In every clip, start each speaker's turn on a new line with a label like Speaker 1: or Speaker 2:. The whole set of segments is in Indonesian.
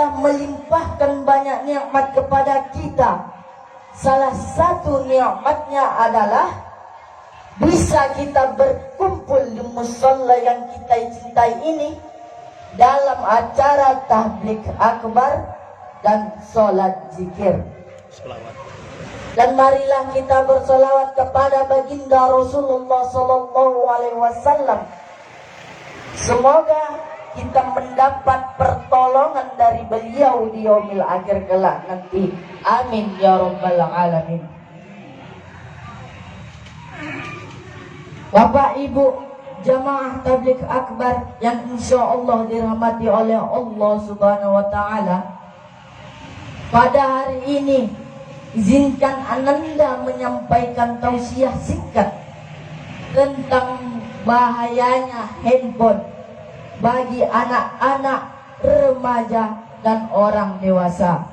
Speaker 1: telah melimpahkan banyak nikmat kepada kita. Salah satu nikmatnya adalah bisa kita berkumpul di musalla yang kita cintai ini dalam acara tabligh akbar dan sholat zikir. Dan marilah kita bersolawat kepada baginda Rasulullah Sallallahu Alaihi Wasallam. Semoga kita mendapat pertolongan dari beliau di yaumil akhir kelak nanti. Amin ya rabbal alamin. Bapak Ibu jamaah tabligh akbar yang insya Allah dirahmati oleh Allah Subhanahu Wa Taala, pada hari ini izinkan Ananda menyampaikan tausiah singkat tentang bahayanya handphone bagi anak-anak, remaja, dan orang dewasa.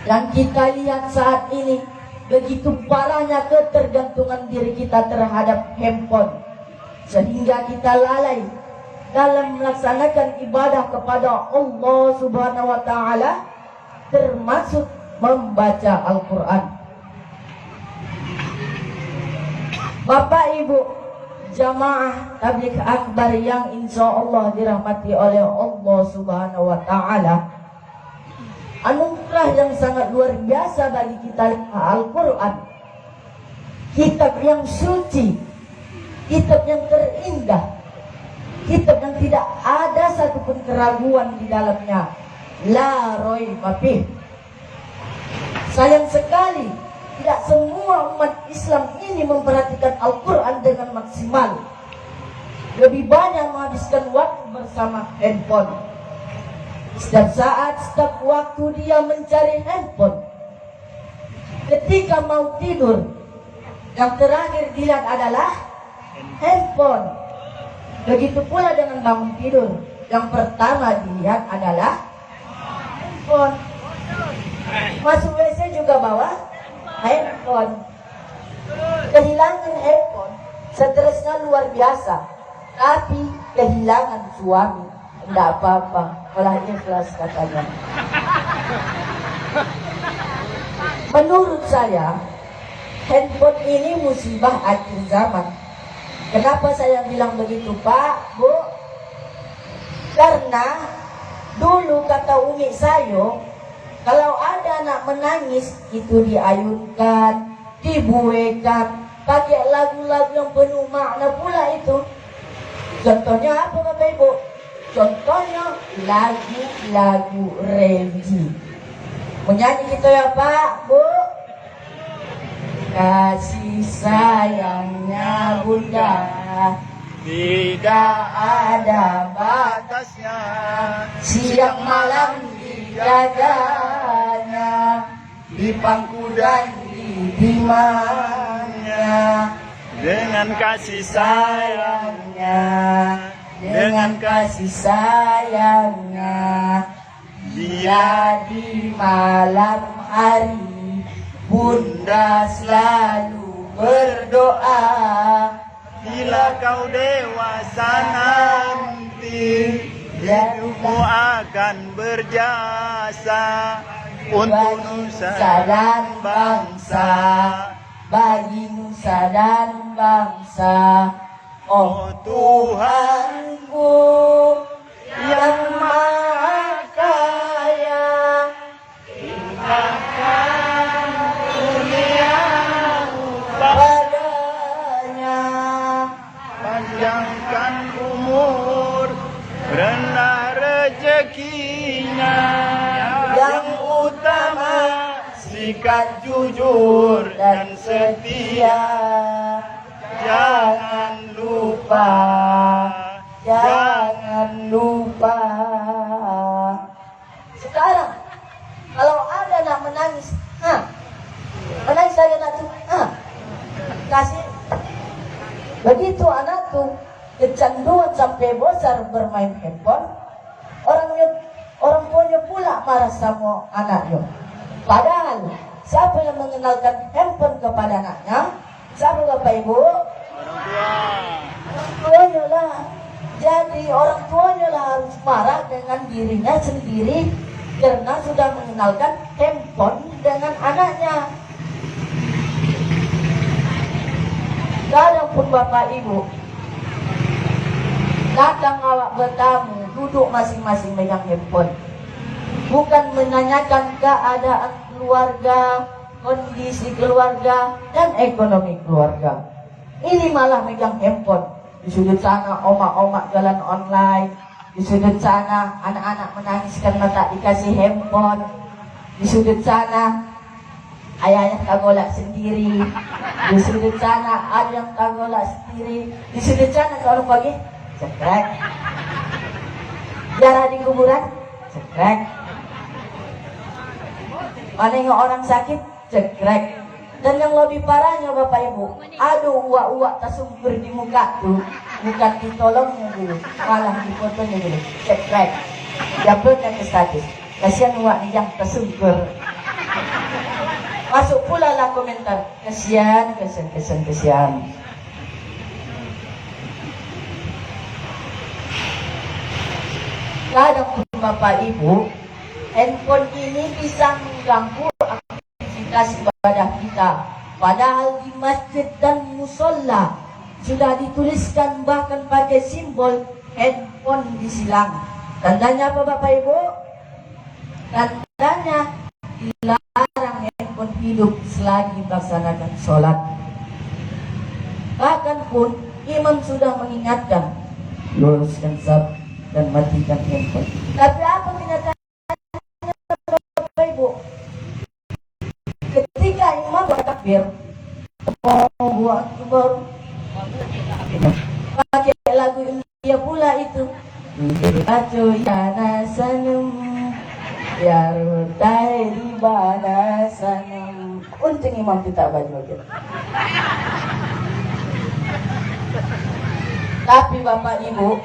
Speaker 1: Yang kita lihat saat ini, begitu parahnya ketergantungan diri kita terhadap handphone, sehingga kita lalai dalam melaksanakan ibadah kepada Allah Subhanahu Wa Taala, termasuk membaca Al-Quran. Bapak Ibu jamaah tabligh akbar yang insya Allah dirahmati oleh Allah Subhanahu Wa Taala, anugerah yang sangat luar biasa bagi kita Al-Quran, kitab yang suci, kitab yang terindah, kitab yang tidak ada satupun keraguan di dalamnya. La raiba fih. Sayang sekali tidak semua umat Islam ini memperhatikan Al-Quran dengan maksimal. Lebih banyak menghabiskan waktu bersama handphone. Setiap saat, setiap waktu dia mencari handphone. Ketika mau tidur, yang terakhir dilihat adalah handphone. Begitu pula dengan bangun tidur, yang pertama dilihat adalah handphone. Masuk WC juga bawa handphone. Kehilangan handphone, stresnya luar biasa. Tapi kehilangan suami, tidak apa-apa, malah ikhlas katanya. Menurut saya, handphone ini musibah akhir zaman. Kenapa saya bilang begitu, Pak, Bu? Karena dulu kata umi saya, kalau ada anak menangis itu diayunkan, dibuekan, pakai lagu-lagu yang penuh makna pula itu. Contohnya apa Bapak Ibu? Contohnya lagu-lagu religi. Menyanyi gitu ya Pak, Bu. Kasih sayangnya Bunda tidak ada batasnya, siang malam dijaganya, di pangku dan di dimanya. Dengan kasih sayangnya, dengan kasih sayangnya, dia di malam hari Bunda selalu berdoa, bila kau dewasa nanti, hidupmu akan berjasa untuk nusa dan bangsa, bagi nusa dan bangsa. Oh Tuhanku yang Maha Kaya, limpahkan kurniamu padanya, panjangkan umur, rendah rezekinya, yang utama sikap jujur dan setia. Jangan lupa, jangan lupa. Sekarang kalau ada anak menangis, menangis saya anak tuh, kasih. Begitu anak tuh kecanduan sampai besar bermain handphone, orang tuanya pula marah sama anaknya. Padahal siapa yang mengenalkan handphone kepada anaknya? Siapa Bapak Ibu? Orang tuanya lah. Jadi orang tuanya lah harus marah dengan dirinya sendiri karena sudah mengenalkan handphone dengan anaknya. Kadang pun bapak ibu datang awak bertamu, duduk masing-masing megang handphone, bukan menanyakan keadaan keluarga, kondisi keluarga, dan ekonomi keluarga. Ini malah megang handphone. Di sudut sana omak-omak jalan online, di sudut sana anak-anak menangis karena tak dikasih handphone, di sudut sana ayah yang tagolak sendiri, di sudut sana ada yang tagolak sendiri, di sudut sana kalau pagi cekrek, darah di kuburan cekrek, mana yang orang sakit cekrek. Dan yang lebih parahnya bapak ibu, aduh uak-uak tersungkur di muka tuh, bukan ditolongnya dulu, malah difotonya dulu, cekrek, uploadnya ke status. Kasihan uak yang tersungkur. Masuk pula lah komentar, kasihan. Kadang pun bapak ibu, handphone ini bisa mengganggu aktivitas ibadah kita. Padahal di masjid dan musola sudah dituliskan bahkan pakai simbol handphone disilang. Tandanya apa bapak ibu? Tandanya dilarang handphone hidup selagi melaksanakan sholat. Bahkan pun imam sudah mengingatkan, luruskan saf dan matikan handphone. Tapi apa kenyataannya bapak ibu? Ketika imam bertakbir, Allahu Akbar, pakai lagu India pula itu, Acu yana sanum ya rutai di bana sanum. Untung imam tidak baju gitu. Tapi bapak ibu,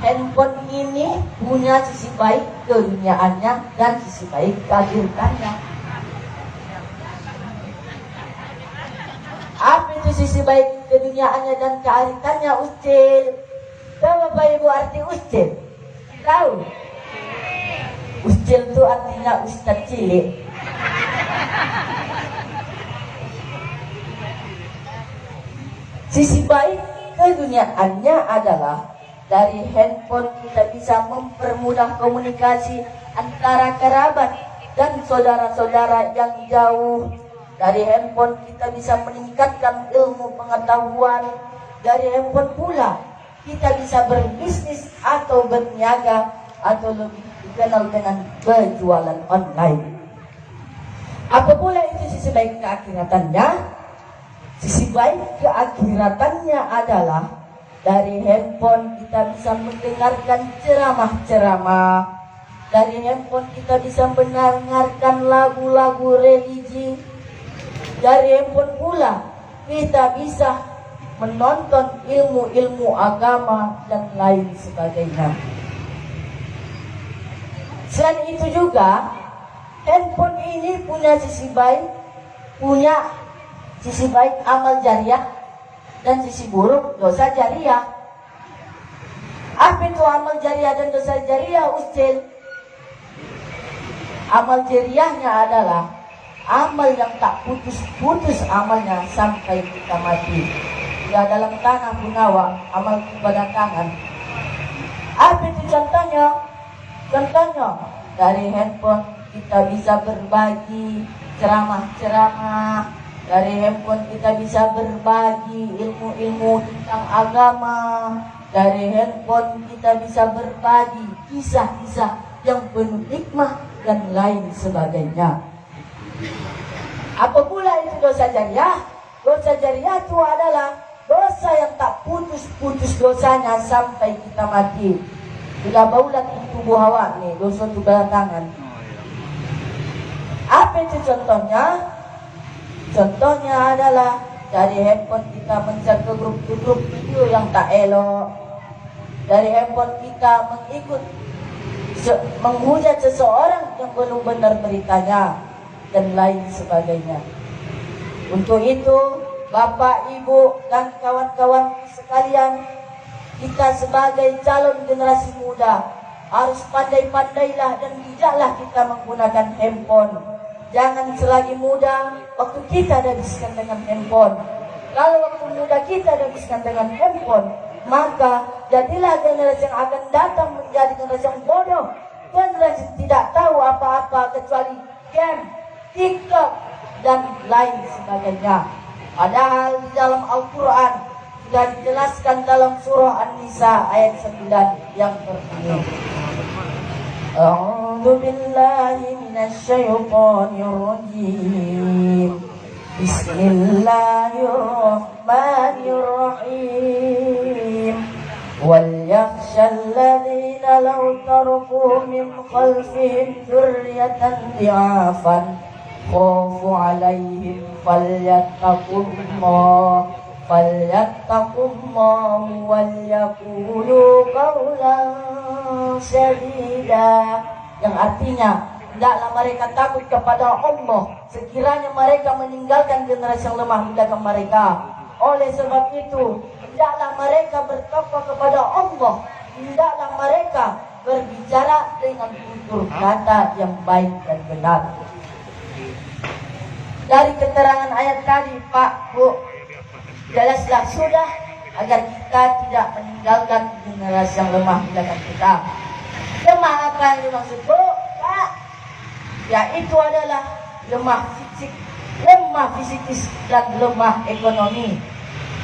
Speaker 1: handphone ini punya sisi baik keduniaannya dan sisi baik keakhirannya. Apa itu sisi baik keduniaannya dan keakhirannya, Ucil? Tahu bapak ibu arti Ucil? Tahu? Ucil itu artinya ustaz cilik. Sisi baik keduniaannya adalah dari handphone kita bisa mempermudah komunikasi antara kerabat dan saudara-saudara yang jauh. Dari handphone kita bisa meningkatkan ilmu pengetahuan. Dari handphone pula kita bisa berbisnis atau berniaga, atau lebih dikenal dengan berjualan online. Apa pula itu sisi baik keakhiratannya? Sisi baik keakhiratannya adalah dari handphone kita bisa mendengarkan ceramah-ceramah. Dari handphone kita bisa mendengarkan lagu-lagu religi. Dari handphone pula kita bisa menonton ilmu-ilmu agama dan lain sebagainya. Selain itu juga, handphone ini punya sisi baik amal jariah dan sisi buruk dosa jariah. Apa itu amal jariah dan dosa jariah, Ucil? Amal jariahnya adalah amal yang tak putus-putus amalnya sampai kita mati. Ya, dalam tanah punawa, amal pada tangan. Apa itu contohnya? Contohnya dari handphone kita bisa berbagi ceramah-ceramah. Dari handphone kita bisa berbagi ilmu-ilmu tentang agama. Dari handphone kita bisa berbagi kisah-kisah yang penuh hikmah dan lain sebagainya. Apa pula itu dosa jariah? Dosa jariah itu adalah dosa yang tak putus-putus dosanya sampai kita mati. Bila baulat itu tubuh awak nih, dosa itu belakangan. Apa itu contohnya? Contohnya adalah dari handphone kita men-share ke grup video yang tak elok. Dari handphone kita menghujat seseorang yang belum benar beritanya dan lain sebagainya. Untuk itu, Bapak, Ibu, dan kawan-kawan sekalian, kita sebagai calon generasi muda harus pandai-pandailah dan bijaklah kita menggunakan handphone. Jangan selagi muda waktu kita habiskan dengan handphone. Kalau waktu muda kita habiskan dengan handphone, maka jadilah generasi yang akan datang menjadi generasi yang bodoh, generasi yang tidak tahu apa-apa kecuali game, TikTok, dan lain sebagainya. Padahal di dalam Al-Quran sudah dijelaskan dalam surah An-Nisa ayat 9 yang berbunyi, A'udzu billahi minasyaitonir rajim. Bismillahirrahmanirrahim. Wal yakhshal ladzina law taraku min khalfihim dzurriyyatan dhi'afan khafu 'alaihim falyattaqullah wal yaqulu qawlan sadida, yang artinya hendaklah mereka takut kepada Allah sekiranya mereka meninggalkan generasi yang lemah di belakang mereka. Oleh sebab itu hendaklah mereka bertakwa kepada Allah, hendaklah mereka berbicara dengan tutur kata yang baik dan benar. Dari keterangan ayat tadi, Pak, Bu, jelaslah sudah agar kita tidak meninggalkan generasi yang lemah di belakang kita. Lemah apa yang dimaksud, Bu, Pak? Yaitu adalah lemah fisik, lemah fisikis, dan lemah ekonomi.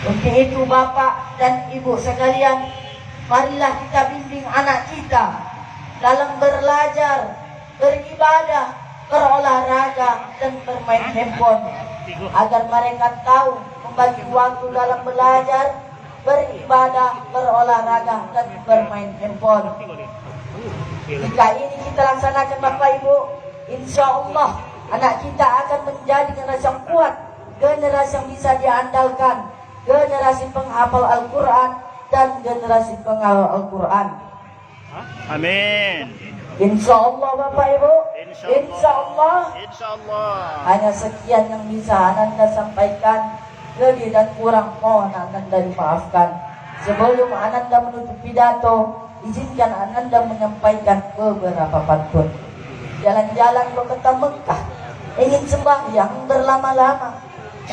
Speaker 1: Untuk itu Bapak dan Ibu sekalian, marilah kita bimbing anak kita dalam belajar, beribadah, berolahraga, dan bermain handphone, agar mereka tahu membagi waktu dalam belajar, beribadah, berolahraga, dan bermain handphone. Jika ini kita laksanakan Bapak Ibu, insya Allah anak kita akan menjadi generasi yang kuat, generasi yang bisa diandalkan, generasi penghafal Al-Quran, dan generasi penghafal Al-Quran.
Speaker 2: Amin.
Speaker 1: Insya Allah Bapak Ibu, insya Allah. Hanya sekian yang bisa Ananda sampaikan, lebih dan kurang mohon Ananda dimaafkan. Sebelum Ananda menutup pidato, izinkan Ananda menyampaikan beberapa pantun. Jalan-jalan ke kota Mekah, ingin sembahyang berlama-lama.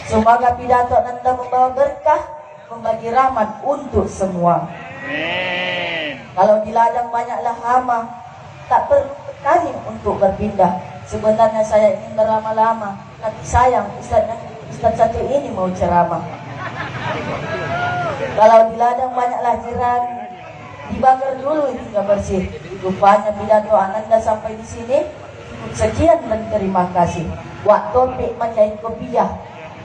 Speaker 1: Semoga pidato Ananda membawa berkah, membagi rahmat untuk semua.
Speaker 2: Amin.
Speaker 1: Kalau di ladang banyaklah hama, tak perlu petani untuk berpindah. Sebenarnya saya ingin berlama-lama, tapi sayang Ustaz satu ini mau ceramah. Kalau di ladang banyaklah jiran, dibakar dulu hingga bersih. Rupanya pidato Ananda sampai di sini. Sekian dan terima kasih. Wak topik menjahit kopiah,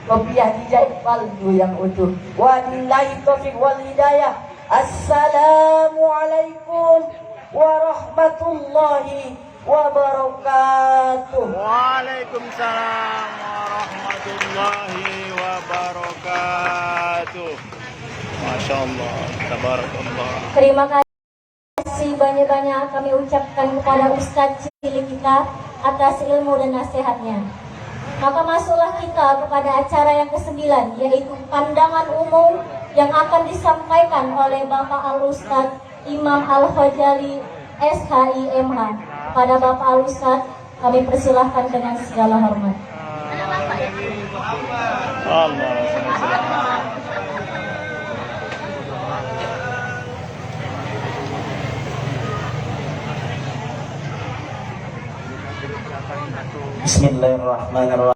Speaker 1: kopiah dijahit paldu yang utuh. Wabillahi taufiq wal hidayah. Assalamualaikum warahmatullahi wabarakatuh.
Speaker 2: Waalaikumsalam warahmatullahi wabarakatuh. Masya Allah, tabarakallah.
Speaker 3: Terima kasih banyak-banyak kami ucapkan kepada Ustadz cilik kita atas ilmu dan nasihatnya. Maka masuklah kita kepada acara yang ke-9, yaitu pandangan umum yang akan disampaikan oleh Bapak Al-Ustadz Imam Al-Ghazali SHIMH. Pada Bapak Al-Ustadz kami persilahkan dengan segala hormat.
Speaker 4: Bismillahirrahmanirrahim.